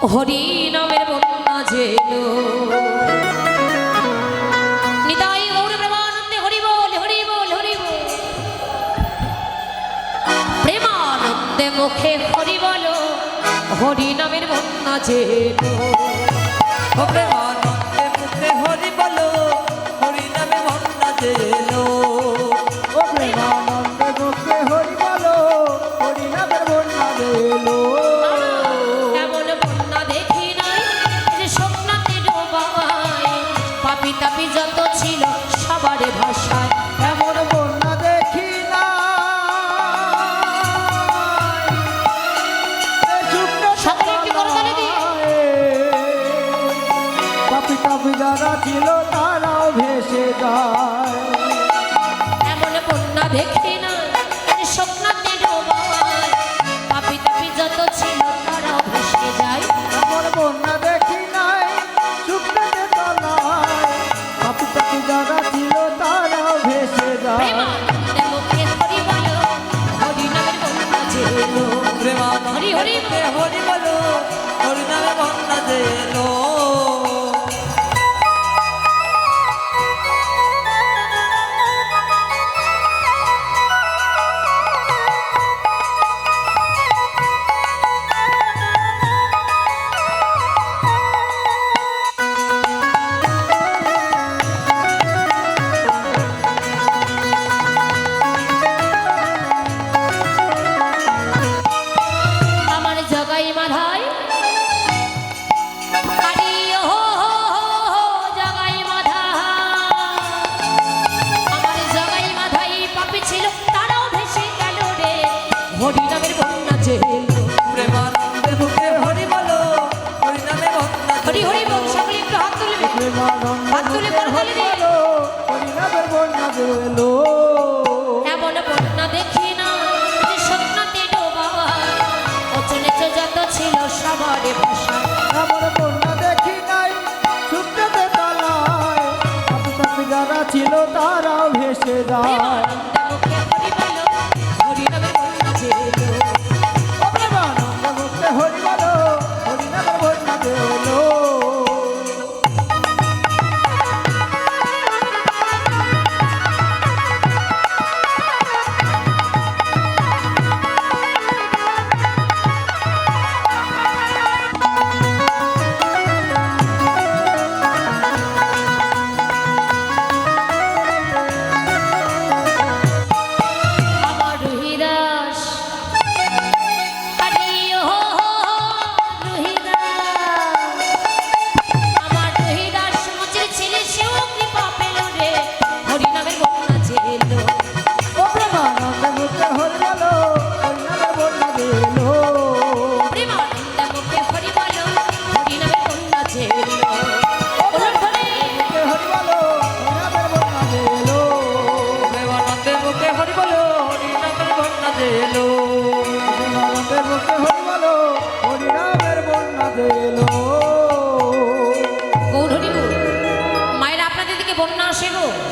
হরি নামের বন্যা যেলো নিতাই গৌর প্রেমানন্দে হরি বল হরি বল হরি বল প্রেমানন্দে মুখে হরি বলো হরি নামের বন্যা যেলো প্রেমানন্দে মুখে হরি বলো হরি নামে বন্যা যেলো প্রেমানন্দে মুখে হরি বলো হরি নামের বন্যা যেলো এমন বন্যা দেখি নাই যে স্বপ্নাতে ডোবায় পাপি তাপি যত ছিল সবারে ভাষায় এমন বন্যা দেখি না সকলে একটি করতালি দিই। পাপি তাপি যারা ছিল তারাও ভেসে যায় এমন বন্যা দেখি না যে স্বপ্নাতে ডোবায় পাপি তাপি যত ছিল তারাও ভেসে যায় এমন বন্যা দেখি নাই শুকনাতে তলায় পাপি তাপি যারা ছিল তারাও ভেসে যায় প্রেমানন্দে মুখে হরি বলো হরি নামের বন্যা যেলো প্রেমানন্দে হরি হরি মুখে হরি বলো হরি নামে বন্যা যেলো আমার জগাই মাধাই আরে ও জগাই মাধা আমার জগাই মাধাই পাপি ছিল তারাও ভেসে গেল রে হরি নামের বন্যা যেলো প্রেমানন্দে মুখে হরি বলো হরি নামে বন্যা হরি হরি বল সকলে একটু হাত তুলবে হাত তুলে করতালি দিই। হরি নামের বন্যা যেলো এমন বন্যা দেখি না যে স্বপ্নাতে ডোবা অচনেছে যত ছিল সবারে ভাষা এমন বন্যা দেখি নাই শুকনাতে তলায় পাপি তাপি যারা ছিল তারাও ভেসে যায় প্রেমানন্দে মুখে হরি বলো হরি নামের বন্যা যেলো প্রেমানন্দে মুখে হরি বলো হরি নামের বন্যা যেলো আমার রুহিদাস আরে ও রুহিদাস আমার রুহিদাস মুচের ছেলে সেও কৃপা পেল রে হরি নামের বন্যা যেলো প্রেমানন্দে মুখে হরি বলো হরি নামের বন্যা যেলো প্রেমানন্দে মুখে হরি বলো হরি নামের বন্যা যেলো বলুন বলে মুখে হরি বলো হরি নামের বন্যা যেলো প্রেমানন্দে মুখে হরি বলো হরি নামে বন্যা যেলো প্রেমানন্দে মুখে হরি বলো হরি নামের বন্যা যেলো